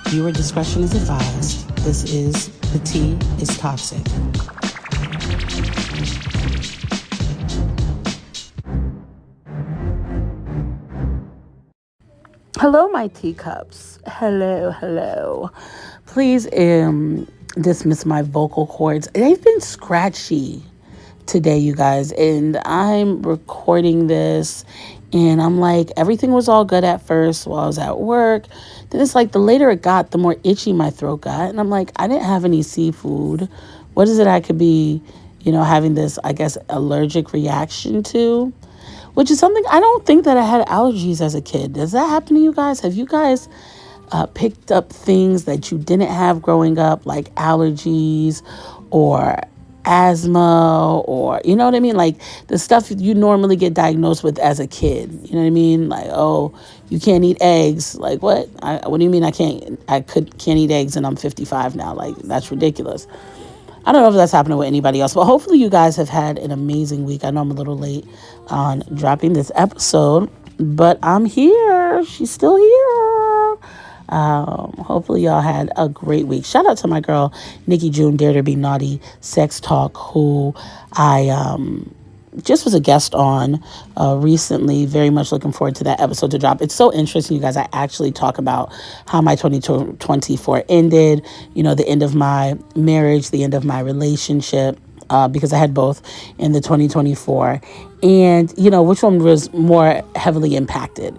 Viewer discretion is advised. This is The Tea is Toxic. Hello, my teacups. Hello. Please dismiss my vocal cords. They've been scratchy today, you guys, and I'm recording this, and I'm like, everything was all good at first while I was at work. Then it's like the later it got, the more itchy my throat got, and I'm like, I didn't have any seafood. What is it I could be, having this, I guess, allergic reaction to? Which is something I don't think that I had allergies as a kid. Does that happen to you guys? Have you guys picked up things that you didn't have growing up, like allergies or asthma, or you know what I mean? Like the stuff you normally get diagnosed with as a kid. You know what I mean? Like, oh, you can't eat eggs. Like what? What do you mean can't eat eggs and I'm 55 now? Like that's ridiculous. I don't know if that's happening with anybody else, but hopefully you guys have had an amazing week. I know I'm a little late on dropping this episode, but I'm here. She's still here. Hopefully y'all had a great week. Shout out to my girl, Nikki June, Dare to Be Naughty Sex Talk, who I just was a guest on recently. Very much looking forward to that episode to drop. It's so interesting, you guys. I actually talk about how my 2024 ended, the end of my marriage, the end of my relationship, because I had both in the 2024. And, which one was more heavily impacted,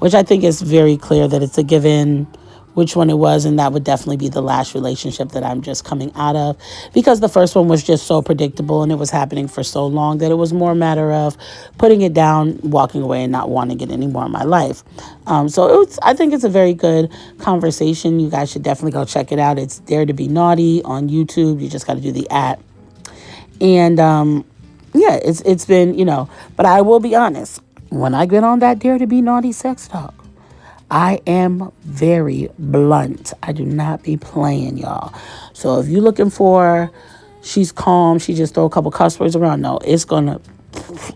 which I think is very clear that it's a given which one it was, and that would definitely be the last relationship that I'm just coming out of, because the first one was just so predictable and it was happening for so long that it was more a matter of putting it down, walking away, and not wanting it anymore in my life. I think it's a very good conversation. You guys should definitely go check it out. It's Dare to Be Naughty on YouTube. You just got to do the @ and it's been, but I will be honest, when I get on that Dare to Be Naughty sex talk, I am very blunt. I do not be playing, y'all. So if you're looking for, she's calm, she just throw a couple cuss words around, no, it's gonna,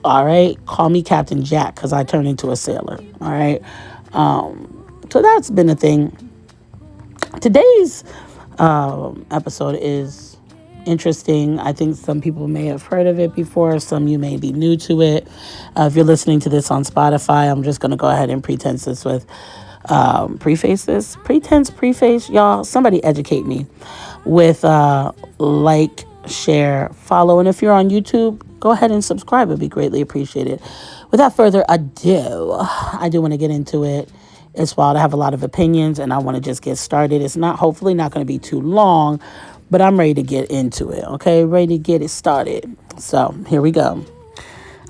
all right, call me Captain Jack, because I turn into a sailor, all right? So that's been a thing. Today's episode is interesting. I think some people may have heard of it before. Some you may be new to it. If you're listening to this on Spotify, I'm just going to go ahead and preface y'all. Somebody educate me with like, share, follow. And if you're on YouTube, go ahead and subscribe. It'd be greatly appreciated. Without further ado, I do want to get into it. It's wild. I have a lot of opinions and I want to just get started. It's hopefully not going to be too long, but I'm ready to get into it, okay? Ready to get it started. So here we go.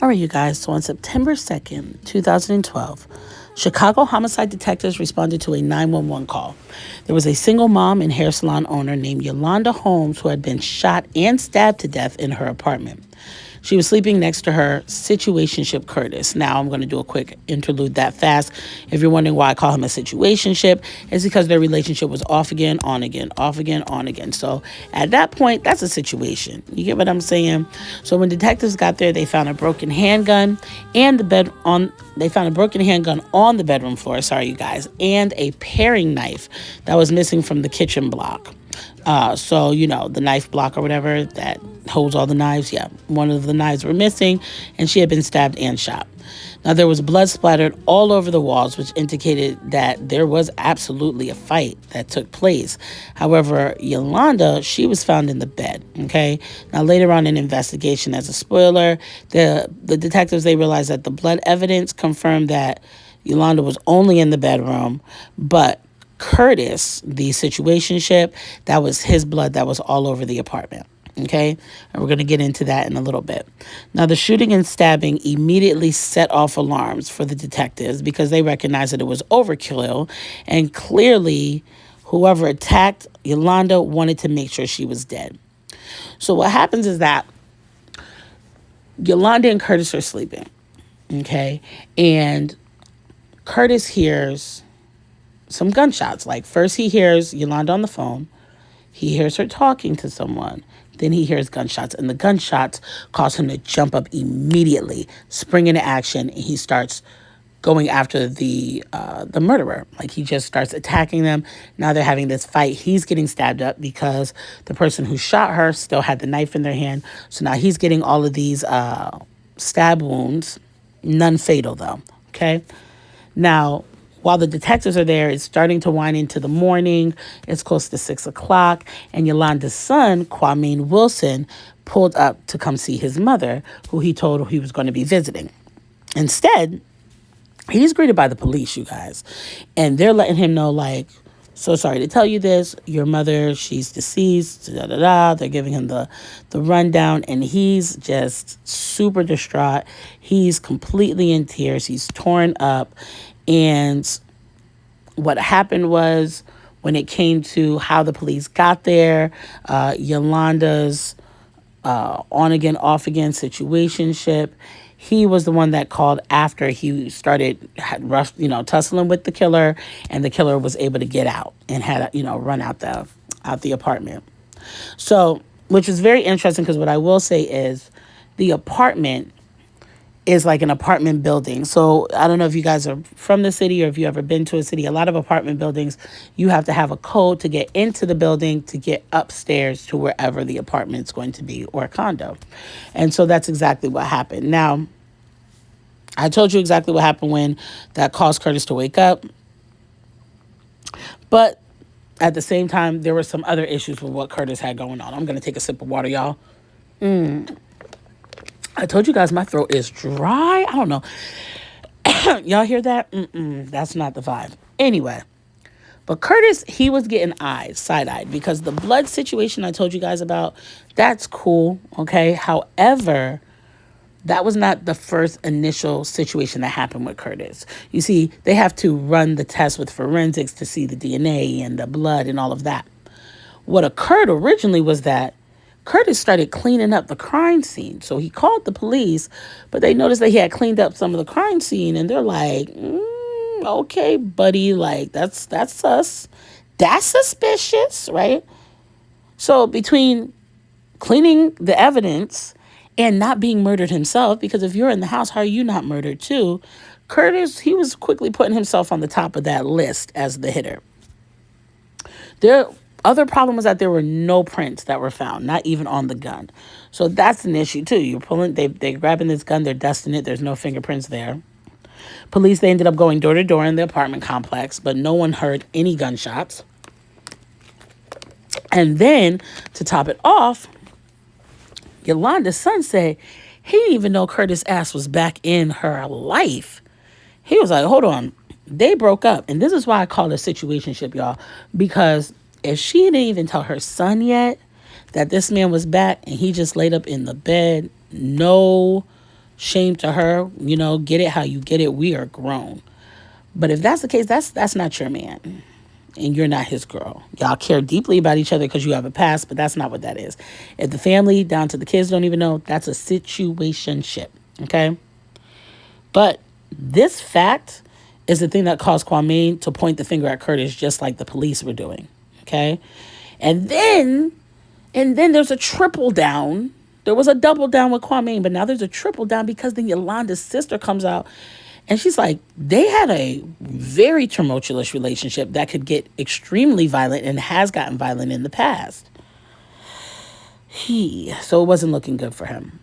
All right, you guys. So on September 2nd, 2012, Chicago homicide detectives responded to a 911 call. There was a single mom and hair salon owner named Yolanda Holmes who had been shot and stabbed to death in her apartment. She was sleeping next to her situationship Curtis. Now, I'm going to do a quick interlude that fast. If you're wondering why I call him a situationship, it's because their relationship was off again, on again, off again, on again. So at that point, that's a situation. You get what I'm saying? So when detectives got there, they found a broken handgun on the bedroom floor, sorry, you guys, and a paring knife that was missing from the kitchen block. The knife block or whatever that holds all the knives. Yeah, one of the knives were missing and she had been stabbed and shot. Now, there was blood splattered all over the walls, which indicated that there was absolutely a fight that took place. However, Yolanda, she was found in the bed, okay? Now, later on in investigation, as a spoiler, the detectives, they realized that the blood evidence confirmed that Yolanda was only in the bedroom, but Curtis, the situationship, that was his blood that was all over the apartment. Okay, and we're going to get into that in a little bit. Now, the shooting and stabbing immediately set off alarms for the detectives because they recognized that it was overkill, and clearly whoever attacked Yolanda wanted to make sure she was dead. So what happens is that Yolanda and Curtis are sleeping, okay, and Curtis hears some gunshots. Like, first he hears Yolanda on the phone. He hears her talking to someone. Then he hears gunshots, and the gunshots cause him to jump up immediately, spring into action, and he starts going after the murderer. Like he just starts attacking them. Now they're having this fight. He's getting stabbed up because the person who shot her still had the knife in their hand. So now he's getting all of these stab wounds, none fatal though. Okay. Now, while the detectives are there, it's starting to wind into the morning. It's close to 6 o'clock, and Yolanda's son, Kwame Wilson, pulled up to come see his mother, who he told he was going to be visiting. Instead, he's greeted by the police, you guys, and they're letting him know, like, so sorry to tell you this, your mother, she's deceased, da da da. They're giving him the rundown, and he's just super distraught. He's completely in tears. He's torn up. And what happened was, when it came to how the police got there, Yolanda's on again, off again situationship, he was the one that called after he had rushed, tussling with the killer, and the killer was able to get out and had, run out the apartment. So, which is very interesting, because what I will say is the apartment is like an apartment building. So I don't know if you guys are from the city or if you ever been to a city. A lot of apartment buildings, you have to have a code to get into the building to get upstairs to wherever the apartment's going to be, or a condo. And so that's exactly what happened. Now, I told you exactly what happened when that caused Curtis to wake up. But at the same time, there were some other issues with what Curtis had going on. I'm going to take a sip of water, y'all. I told you guys my throat is dry. I don't know. Y'all hear that? That's not the vibe. Anyway, but Curtis, he was getting side-eyed, because the blood situation I told you guys about, that's cool, okay? However, that was not the first initial situation that happened with Curtis. You see, they have to run the test with forensics to see the DNA and the blood and all of that. What occurred originally was that Curtis started cleaning up the crime scene. So he called the police, but they noticed that he had cleaned up some of the crime scene, and they're like, okay, buddy, like that's sus. That's suspicious, right? So between cleaning the evidence and not being murdered himself, because if you're in the house, how are you not murdered too? Curtis, he was quickly putting himself on the top of that list as the hitter. Their other problem was that there were no prints that were found, not even on the gun. So that's an issue too. You're pulling, they're grabbing this gun, they're dusting it. There's no fingerprints there. Police, they ended up going door to door in the apartment complex, but no one heard any gunshots. And then, to top it off, Yolanda's son said he didn't even know Curtis' ass was back in her life. He was like, hold on. They broke up. And this is why I call it a situationship, y'all. Because if she didn't even tell her son yet that this man was back and he just laid up in the bed, no shame to her. Get it how you get it. We are grown. But if that's the case, that's not your man. And you're not his girl. Y'all care deeply about each other because you have a past, but that's not what that is. If the family, down to the kids, don't even know, that's a situationship, okay? But this fact is the thing that caused Kwame to point the finger at Curtis, just like the police were doing, okay? And then there's a triple down. There was a double down with Kwame, but now there's a triple down because then Yolanda's sister comes out. And she's like, they had a very tumultuous relationship that could get extremely violent and has gotten violent in the past. So it wasn't looking good for him.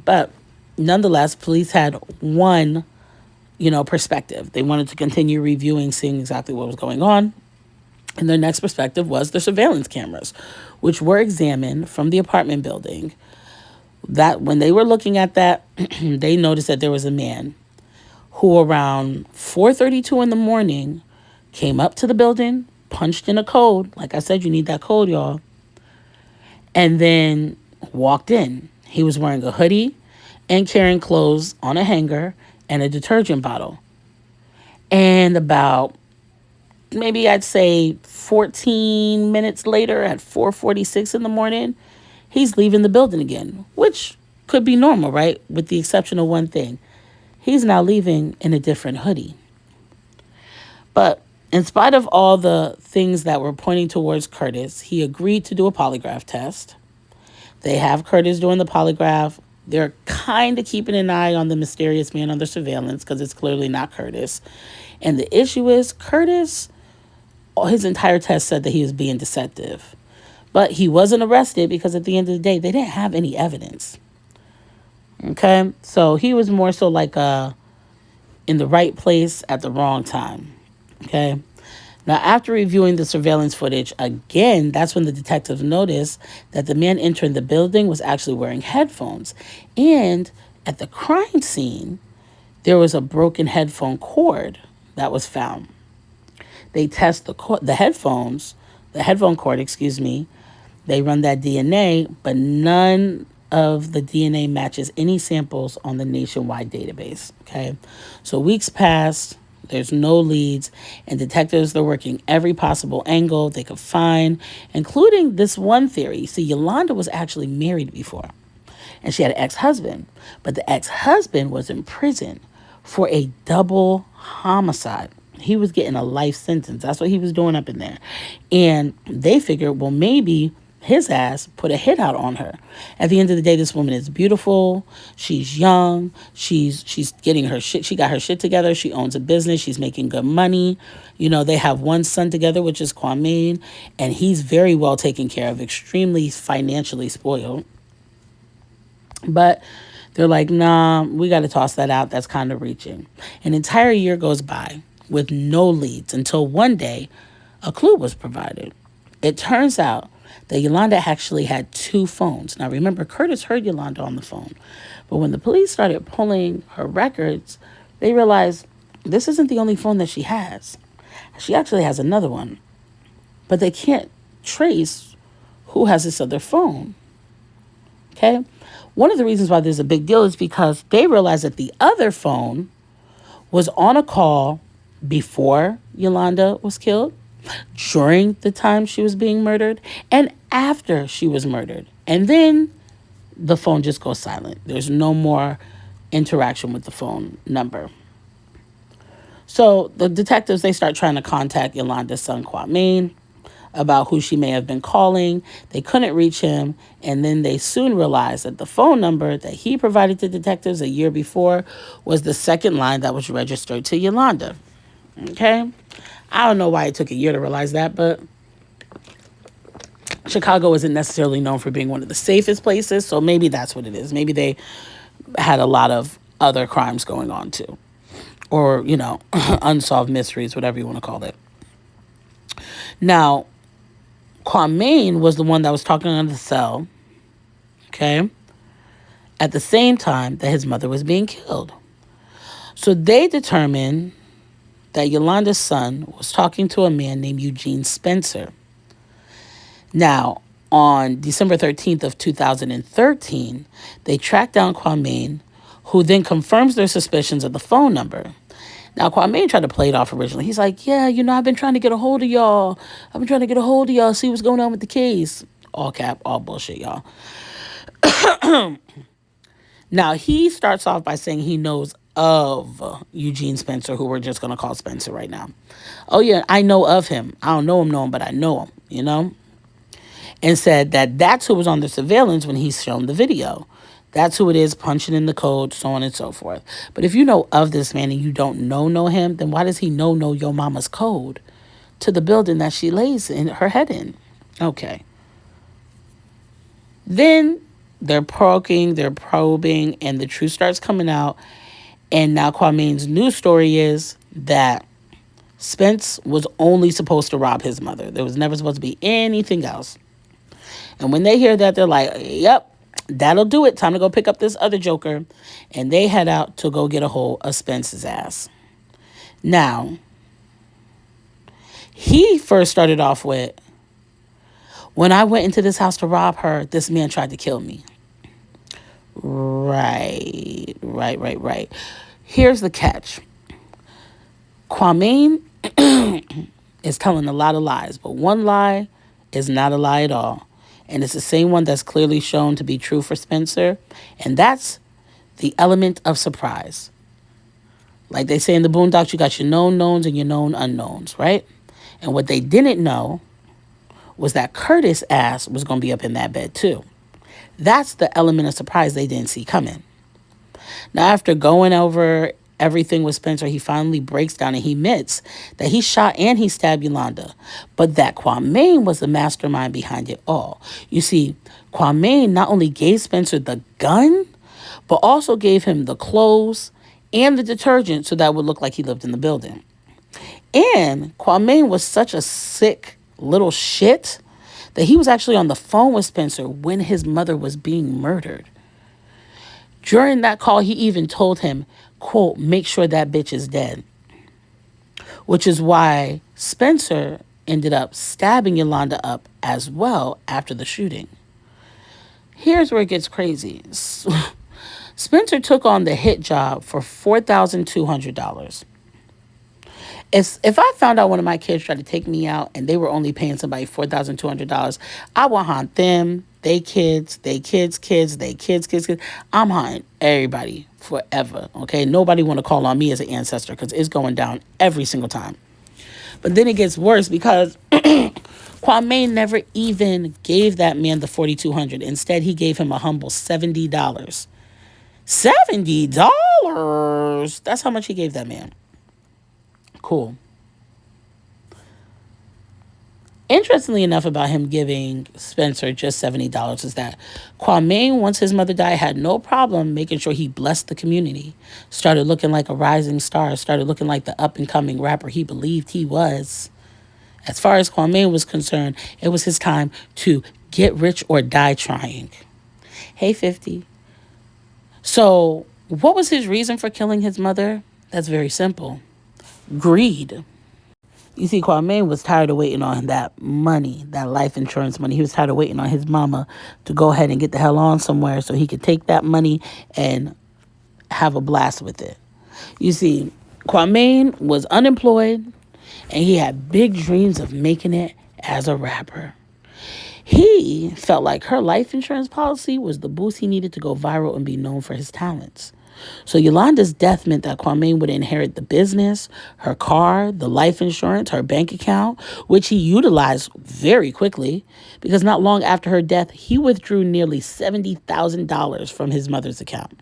But nonetheless, police had one, perspective. They wanted to continue reviewing, seeing exactly what was going on. And their next perspective was the surveillance cameras, which were examined from the apartment building. That when they were looking at that, they noticed that there was a man who around 4:32 in the morning came up to the building, punched in a code. Like I said, you need that code, y'all. And then walked in. He was wearing a hoodie and carrying clothes on a hanger and a detergent bottle. And about, maybe I'd say 14 minutes later at 4:46 in the morning, he's leaving the building again, which could be normal, right? With the exception of one thing. He's now leaving in a different hoodie. But in spite of all the things that were pointing towards Curtis, he agreed to do a polygraph test. They have Curtis doing the polygraph. They're kind of keeping an eye on the mysterious man under surveillance because it's clearly not Curtis. And the issue is Curtis, his entire test said that he was being deceptive. But he wasn't arrested because at the end of the day, they didn't have any evidence. Okay? So he was more so like in the right place at the wrong time. Okay? Now, after reviewing the surveillance footage again, that's when the detectives noticed that the man entering the building was actually wearing headphones. And at the crime scene, there was a broken headphone cord that was found. They test the headphone cord, excuse me. They run that DNA, but none of the DNA matches any samples on the nationwide database. Okay. So weeks passed, there's no leads, and detectives are working every possible angle they could find, including this one theory. See, Yolanda was actually married before, and she had an ex-husband, but the ex-husband was in prison for a double homicide. He was getting a life sentence. That's what he was doing up in there. And they figured, well, maybe his ass put a hit out on her. At the end of the day, this woman is beautiful. She's young. She's getting her shit. She got her shit together. She owns a business. She's making good money. You know, they have one son together, which is Kwame, and he's very well taken care of, extremely financially spoiled. But they're like, nah, we got to toss that out. That's kind of reaching. An entire year goes by with no leads until one day a clue was provided. It turns out that Yolanda actually had two phones. Now, remember, Curtis heard Yolanda on the phone. But when the police started pulling her records, they realized this isn't the only phone that she has. She actually has another one. But they can't trace who has this other phone. Okay? One of the reasons why there's a big deal is because they realized that the other phone was on a call before Yolanda was killed, during the time she was being murdered, and after she was murdered. And then the phone just goes silent. There's no more interaction with the phone number. So the detectives, they start trying to contact Yolanda's son, Kwame, about who she may have been calling. They couldn't reach him, and then they soon realized that the phone number that he provided to detectives a year before was the second line that was registered to Yolanda. Okay? I don't know why it took a year to realize that, but Chicago isn't necessarily known for being one of the safest places, so maybe that's what it is. Maybe they had a lot of other crimes going on too, or, you know, unsolved mysteries, whatever you want to call it. Now, Kwame was the one that was talking on the cell, okay, at the same time that his mother was being killed. So they determined that Yolanda's son was talking to a man named Eugene Spencer. Now, on December 13th of 2013, they tracked down Kwame, who then confirms their suspicions of the phone number. Now, Kwame tried to play it off originally. He's like, yeah, you know, I've been trying to get a hold of y'all. See what's going on with the case. All cap, all bullshit, y'all. Now, he starts off by saying he knows of Eugene Spencer, who we're just going to call Spencer right now. Oh, yeah, I know of him. I don't know him, but I know him, you know? And said that that's who was on the surveillance when he's shown the video. That's who it is, punching in the code, so on and so forth. But if you know of this man and you don't know him, then why does he know your mama's code to the building that she lays in her head in? Okay. Then they're probing, and the truth starts coming out. And now Kwame's new story is that Spence was only supposed to rob his mother. There was never supposed to be anything else. And when they hear that, they're like, yep, that'll do it. Time to go pick up this other joker. And they head out to go get a hold of Spence's ass. Now, he first started off with, when I went into this house to rob her, this man tried to kill me. Right. Here's the catch. Kwame is telling a lot of lies, but one lie is not a lie at all. And it's the same one that's clearly shown to be true for Spencer. And that's the element of surprise. Like they say in the Boondocks, you got your known knowns and your known unknowns, right? And what they didn't know was that Curtis' ass was going to be up in that bed too. That's the element of surprise they didn't see coming. Now, after going over everything with Spencer, he finally breaks down and he admits that he shot and he stabbed Yolanda, but that Kwame was the mastermind behind it all. You see, Kwame not only gave Spencer the gun, but also gave him the clothes and the detergent so that would look like he lived in the building. And Kwame was such a sick little shit that he was actually on the phone with Spencer when his mother was being murdered. During that call, he even told him, quote, make sure that bitch is dead. Which is why Spencer ended up stabbing Yolanda up as well after the shooting. Here's where it gets crazy. Spencer took on the hit job for $4,200. If I found out one of my kids tried to take me out and they were only paying somebody $4,200, I would haunt them, they kids, kids. I'm haunting everybody forever, okay? Nobody want to call on me as an ancestor because it's going down every single time. But then it gets worse because Kwame never even gave that man the $4,200. Instead, he gave him a humble $70. $70? That's how much he gave that man. Cool. Interestingly enough about him giving Spencer just $70 is that Kwame, once his mother died, had no problem making sure he blessed the community. Started looking like a rising star. Started looking like the up-and-coming rapper he believed he was. As far as Kwame was concerned, it was his time to get rich or die trying. Hey, 50. So, what was his reason for killing his mother? That's very simple. Greed. You see, Kwame was tired of waiting on that money, that life insurance money. He was tired of waiting on his mama to go ahead and get the hell on somewhere so he could take that money and have a blast with it. You see, Kwame was unemployed and he had big dreams of making it as a rapper. He felt like her life insurance policy was the boost he needed to go viral and be known for his talents. So Yolanda's death meant that Kwame would inherit the business, her car, the life insurance, her bank account, which he utilized very quickly because not long after her death, he withdrew nearly $70,000 from his mother's account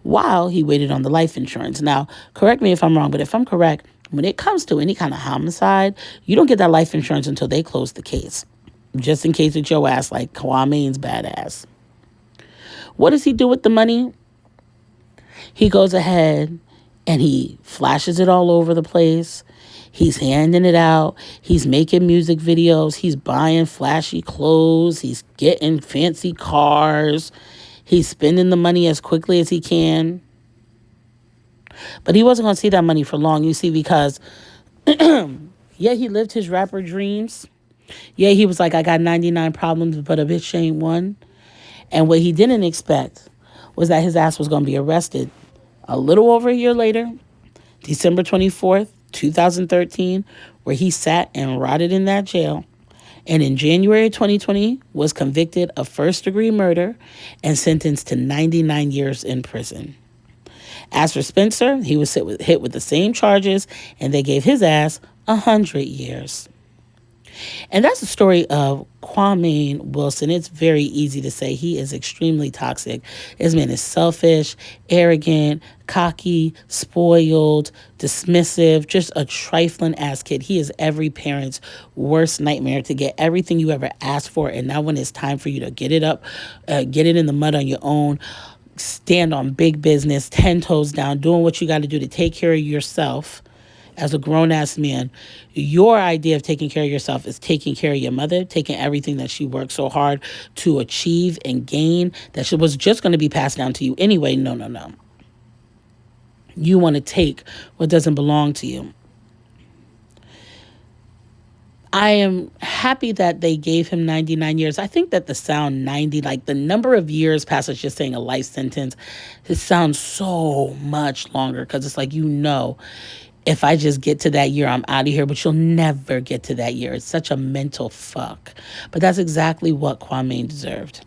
while he waited on the life insurance. Now, correct me if I'm wrong, but if I'm correct, when it comes to any kind of homicide, you don't get that life insurance until they close the case, just in case it's your ass like Kwame's badass. What does he do with the money? He goes ahead and he flashes it all over the place. He's handing it out. He's making music videos. He's buying flashy clothes. He's getting fancy cars. He's spending the money as quickly as he can. But he wasn't going to see that money for long, you see, because, yeah, he lived his rapper dreams. Yeah, he was like, I got 99 problems, but a bitch ain't one. And what he didn't expect was that his ass was going to be arrested a little over a year later, December 24th, 2013, where he sat and rotted in that jail. And in January 2020, was convicted of first-degree murder and sentenced to 99 years in prison. As for Spencer, he was hit with the same charges, and they gave his ass 100 years. And that's the story of Kwame Wilson. It's very easy to say he is extremely toxic. This man is selfish, arrogant, cocky, spoiled, dismissive, just a trifling ass kid. He is every parent's worst nightmare to get everything you ever asked for. And now when it's time for you to get it up, get it in the mud on your own, stand on big business, 10 toes down, doing what you got to do to take care of yourself. As a grown-ass man, your idea of taking care of yourself is taking care of your mother, taking everything that she worked so hard to achieve and gain that she was just going to be passed down to you anyway. No. You want to take what doesn't belong to you. I am happy that they gave him 99 years. I think that the sound 90, like the number of years past us just saying a life sentence, it sounds so much longer because it's like, if I just get to that year, I'm out of here, but you'll never get to that year. It's such a mental fuck. But that's exactly what Kwame deserved.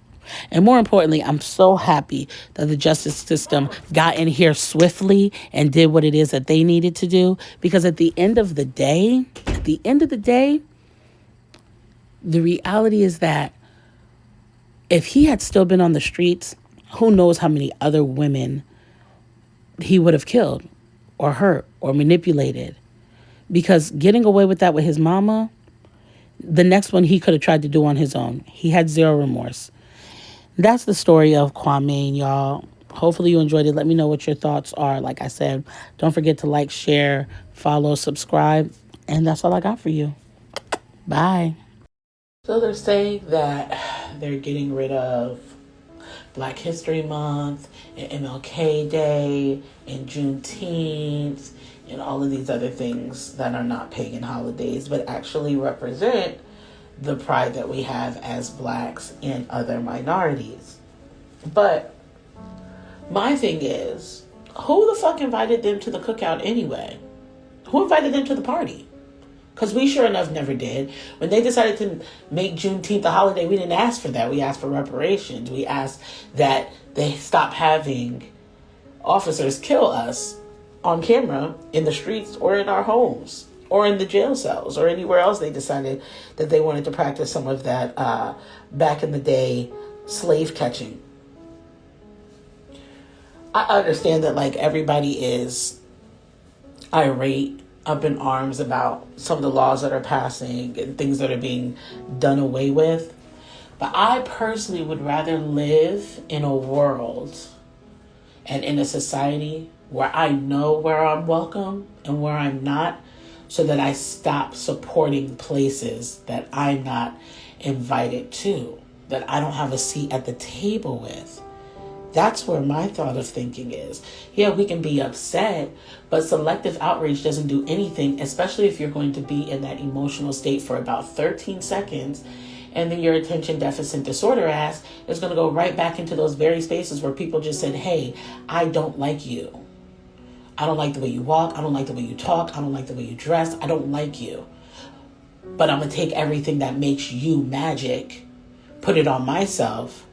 And more importantly, I'm so happy that the justice system got in here swiftly and did what it is that they needed to do. Because at the end of the day, the reality is that If he had still been on the streets, who knows how many other women he would have killed or hurt or manipulated. Because getting away with that with his mama, the next one he could have tried to do on his own. He had zero remorse. That's the story of Kwame, y'all. Hopefully you enjoyed it. Let me know what your thoughts are. Like I said, don't forget to like, share, follow, subscribe. And that's all I got for you. Bye. So they're saying that they're getting rid of Black History Month and MLK Day and Juneteenth and all of these other things that are not pagan holidays but actually represent the pride that we have as blacks and other minorities. But my thing is, who the fuck invited them to the cookout anyway? Who invited them to the party? Because we sure enough never did. When they decided to make Juneteenth a holiday, we didn't ask for that. We asked for reparations. We asked that they stop having officers kill us on camera in the streets or in our homes or in the jail cells or anywhere else they decided that they wanted to practice some of that back in the day slave catching. I understand that like everybody is irate, up in arms about some of the laws that are passing and things that are being done away with. But I personally would rather live in a world and in a society where I know where I'm welcome and where I'm not, so that I stop supporting places that I'm not invited to, that I don't have a seat at the table with. That's where my thought of thinking is. Yeah, we can be upset, but selective outrage doesn't do anything, especially if you're going to be in that emotional state for about 13 seconds, and then your attention deficit disorder ass is going to go right back into those very spaces where people just said, hey, I don't like you. I don't like the way you walk. I don't like the way you talk. I don't like the way you dress. I don't like you. But I'm going to take everything that makes you magic, put it on myself,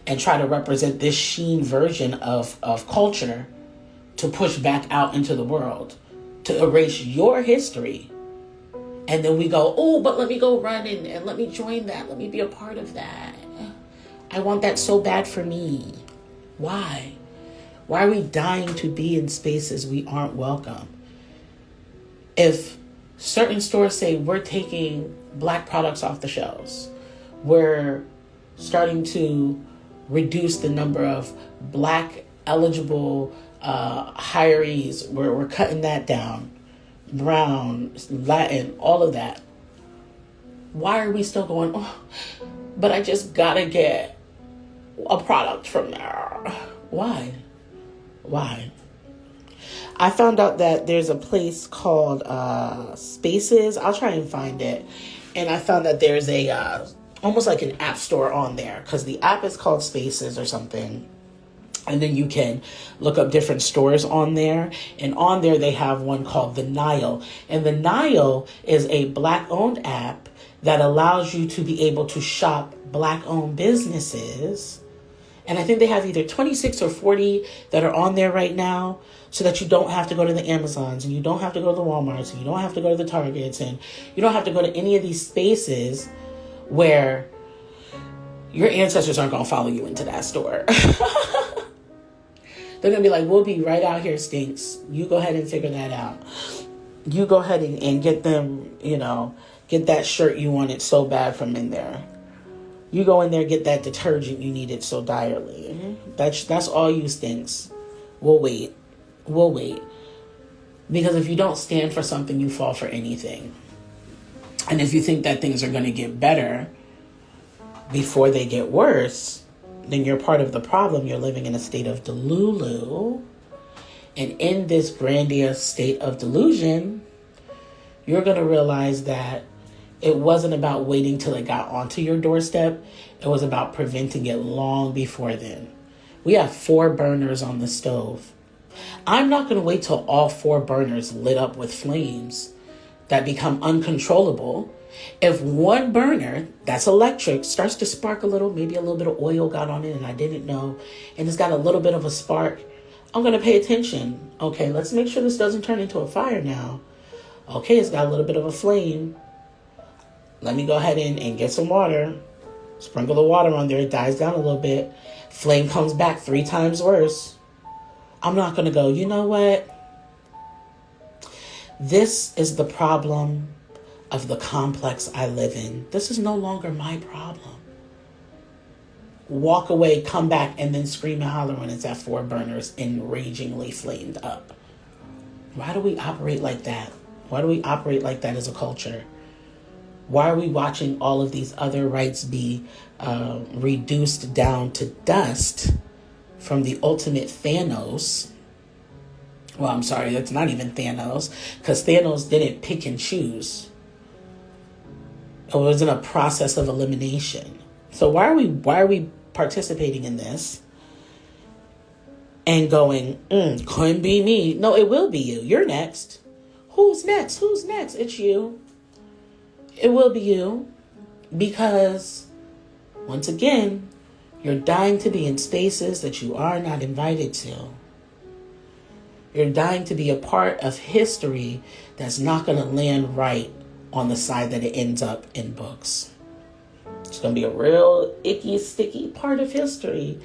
and try to represent this sheen version of culture to push back out into the world, to erase your history. And then we go, oh, but let me go run and let me join that. Let me be a part of that. I want that so bad for me. Why? Why are we dying to be in spaces we aren't welcome? If certain stores say we're taking black products off the shelves, we're starting to reduce the number of black eligible hirees. We're cutting that down. Brown, Latin, all of that. Why are we still going, oh, but I just gotta get a product from there? Why? I found out that there's a place called Spaces. I'll try and find it. And I found that there's a almost like an app store on there, because the app is called Spaces or something. And then you can look up different stores on there. And on there, they have one called The Nile. And The Nile is a Black-owned app that allows you to be able to shop Black-owned businesses. And I think they have either 26 or 40 that are on there right now, so that you don't have to go to the Amazons, and you don't have to go to the Walmarts, and you don't have to go to the Targets, and you don't have to go to any of these spaces where your ancestors aren't going to follow you into that store. They're going to be like, we'll be right out here, Stinks. You go ahead and figure that out. You go ahead and get them, get that shirt you wanted so bad from in there. You go in there, get that detergent you needed so direly. That's all you, Stinks. We'll wait. Because if you don't stand for something, you fall for anything. And if you think that things are going to get better before they get worse, then you're part of the problem. You're living in a state of delulu. And in this grandiose state of delusion, you're going to realize that it wasn't about waiting till it got onto your doorstep. It was about preventing it long before then. We have 4 burners on the stove. I'm not going to wait till all 4 burners lit up with flames that become uncontrollable. If one burner that's electric starts to spark a little, maybe a little bit of oil got on it and I didn't know, and it's got a little bit of a spark, I'm going to pay attention. Okay, let's make sure this doesn't turn into a fire now. Okay, it's got a little bit of a flame. Let me go ahead and get some water. Sprinkle the water on there, it dies down a little bit. Flame comes back 3 times worse. I'm not going to go, you know what? This is the problem of the complex I live in. This is no longer my problem. Walk away, come back, and then scream and holler when it's at 4 burners and ragingly flamed up. Why do we operate like that? Why do we operate like that as a culture? Why are we watching all of these other rights be reduced down to dust from the ultimate Thanos? Well, I'm sorry, that's not even Thanos, because Thanos didn't pick and choose. It wasn't a process of elimination. So why are we participating in this and going, couldn't be me? No, it will be you. You're next. Who's next? Who's next? It's you. It will be you, because once again, you're dying to be in spaces that you are not invited to. You're dying to be a part of history that's not going to land right on the side that it ends up in books. It's going to be a real icky, sticky part of history.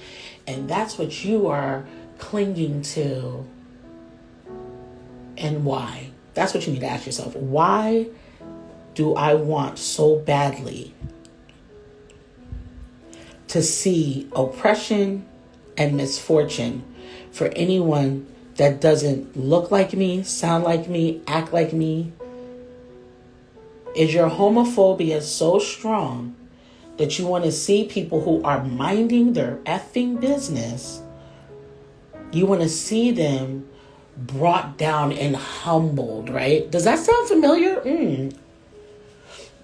And that's what you are clinging to. And why? That's what you need to ask yourself. Why do I want so badly to see oppression and misfortune for anyone that doesn't look like me, sound like me, act like me? Is your homophobia so strong that you want to see people who are minding their effing business? You want to see them brought down and humbled, right? Does that sound familiar?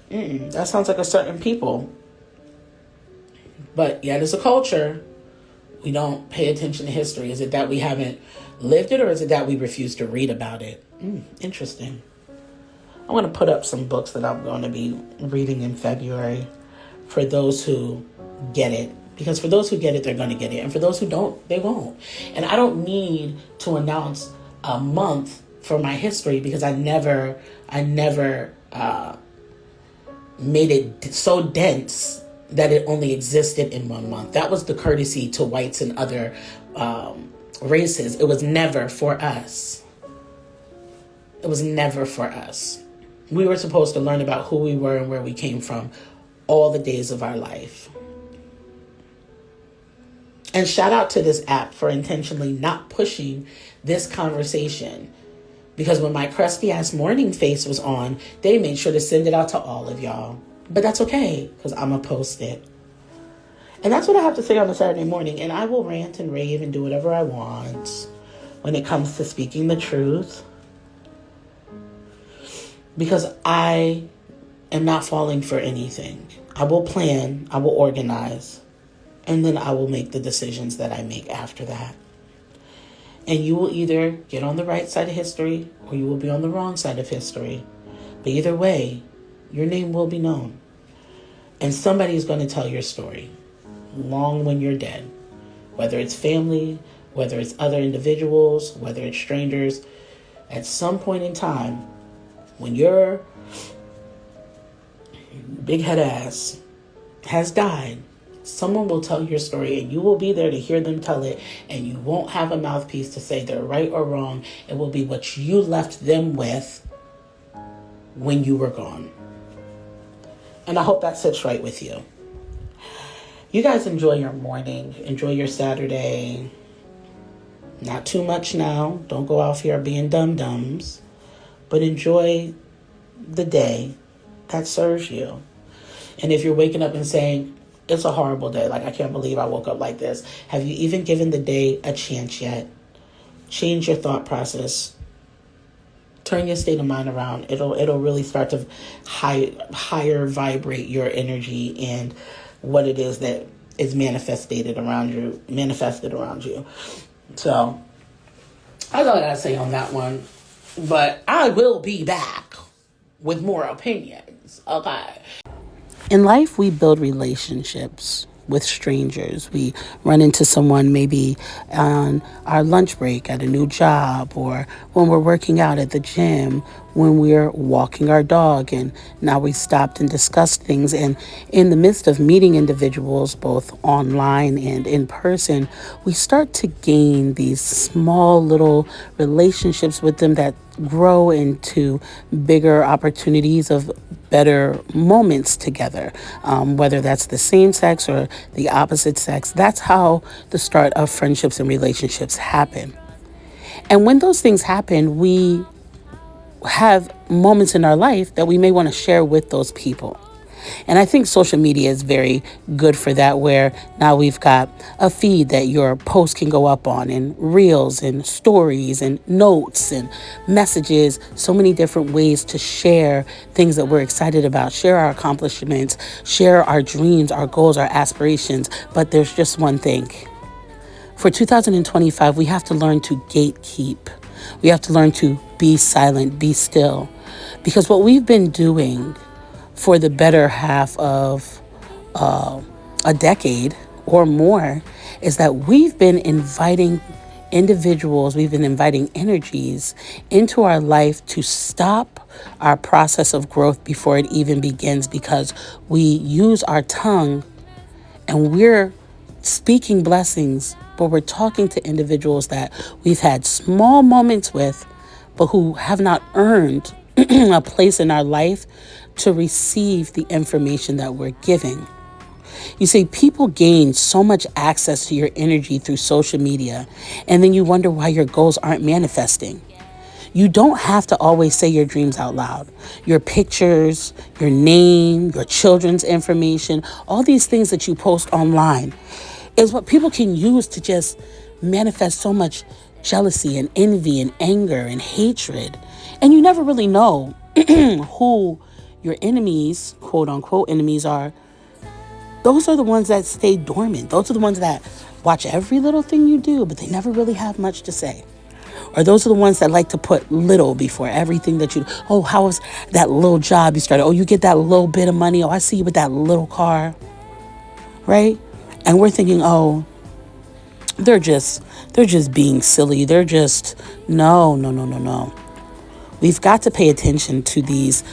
That sounds like a certain people. But yet as a culture, we don't pay attention to history. Is it that we haven't lived it, or is it that we refuse to read about it? Interesting. I'm going to put up some books that I'm going to be reading in February for those who get it. Because for those who get it, they're going to get it. And for those who don't, they won't. And I don't need to announce a month for my history, because I never made it so dense that it only existed in 1 month. That was the courtesy to whites and other races. It was never for us. It was never for us. We were supposed to learn about who we were and where we came from all the days of our life. And shout out to this app for intentionally not pushing this conversation. Because when my crusty ass morning face was on, they made sure to send it out to all of y'all. But that's okay, because I'm going to post it. And that's what I have to say on a Saturday morning. And I will rant and rave and do whatever I want when it comes to speaking the truth. Because I am not falling for anything. I will plan, I will organize, and then I will make the decisions that I make after that. And you will either get on the right side of history, or you will be on the wrong side of history. But either way, your name will be known. And somebody is going to tell your story long when you're dead. Whether it's family, whether it's other individuals, whether it's strangers. At some point in time, when your big head ass has died, someone will tell your story, and you will be there to hear them tell it, and you won't have a mouthpiece to say they're right or wrong. It will be what you left them with when you were gone. And I hope that sits right with you. You guys enjoy your morning. Enjoy your Saturday. Not too much now. Don't go off here being dum-dums. But enjoy the day that serves you. And if you're waking up and saying, it's a horrible day, like I can't believe I woke up like this, have you even given the day a chance yet? Change your thought process. Turn your state of mind around. It'll really start to higher vibrate your energy and what it is that is manifested around you. So that's all I gotta say on that one. But I will be back with more opinions. Okay. In life, we build relationships with strangers. We run into someone maybe on our lunch break at a new job, or when we're working out at the gym, when we're walking our dog, and now we stopped and discussed things. And in the midst of meeting individuals, both online and in person, we start to gain these small little relationships with them that grow into bigger opportunities of better moments together, whether that's the same sex or the opposite sex. That's how the start of friendships and relationships happen. And when those things happen, we have moments in our life that we may want to share with those people. And I think social media is very good for that, where now we've got a feed that your post can go up on, and reels and stories and notes and messages, so many different ways to share things that we're excited about, share our accomplishments, share our dreams, our goals, our aspirations. But there's just one thing. For 2025, we have to learn to gatekeep. We have to learn to be silent, be still. Because what we've been doing for the better half of a decade or more is that we've been inviting individuals, we've been inviting energies into our life to stop our process of growth before it even begins, because we use our tongue and we're speaking blessings, but we're talking to individuals that we've had small moments with, but who have not earned a place in our life to receive the information that we're giving. You see, people gain so much access to your energy through social media, and then you wonder why your goals aren't manifesting. You don't have to always say your dreams out loud. Your pictures, your name, your children's information, all these things that you post online is what people can use to just manifest so much jealousy and envy and anger and hatred. And you never really know who your enemies, quote unquote enemies, are. Those are the ones that stay dormant. Those are the ones that watch every little thing you do, but they never really have much to say. Or those are the ones that like to put little before everything that you do. Oh, how was that little job you started? Oh, you get that little bit of money. Oh, I see you with that little car. Right? And we're thinking, oh, they're just being silly. They're just, no. We've got to pay attention to these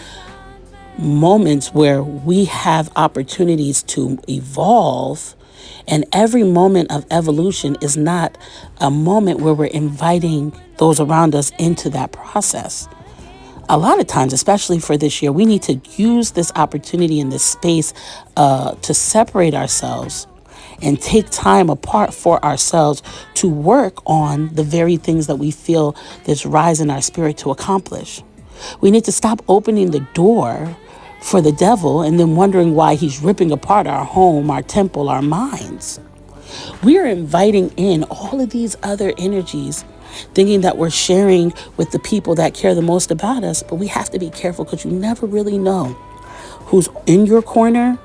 moments where we have opportunities to evolve. And every moment of evolution is not a moment where we're inviting those around us into that process. A lot of times, especially for this year, we need to use this opportunity in this space to separate ourselves and take time apart for ourselves to work on the very things that we feel this rise in our spirit to accomplish. We need to stop opening the door for the devil and then wondering why he's ripping apart our home, our temple, our minds. We are inviting in all of these other energies, thinking that we're sharing with the people that care the most about us, but we have to be careful, because you never really know who's in your corner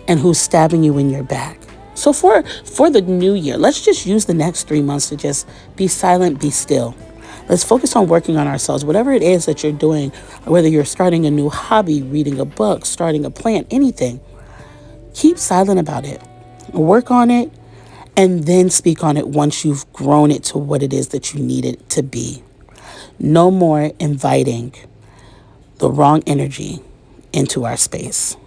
and who's stabbing you in your back. So for the new year, let's just use the next 3 months to just be silent, be still. Let's focus on working on ourselves, whatever it is that you're doing, whether you're starting a new hobby, reading a book, starting a plant, anything. Keep silent about it. Work on it, and then speak on it once you've grown it to what it is that you need it to be. No more inviting the wrong energy into our space.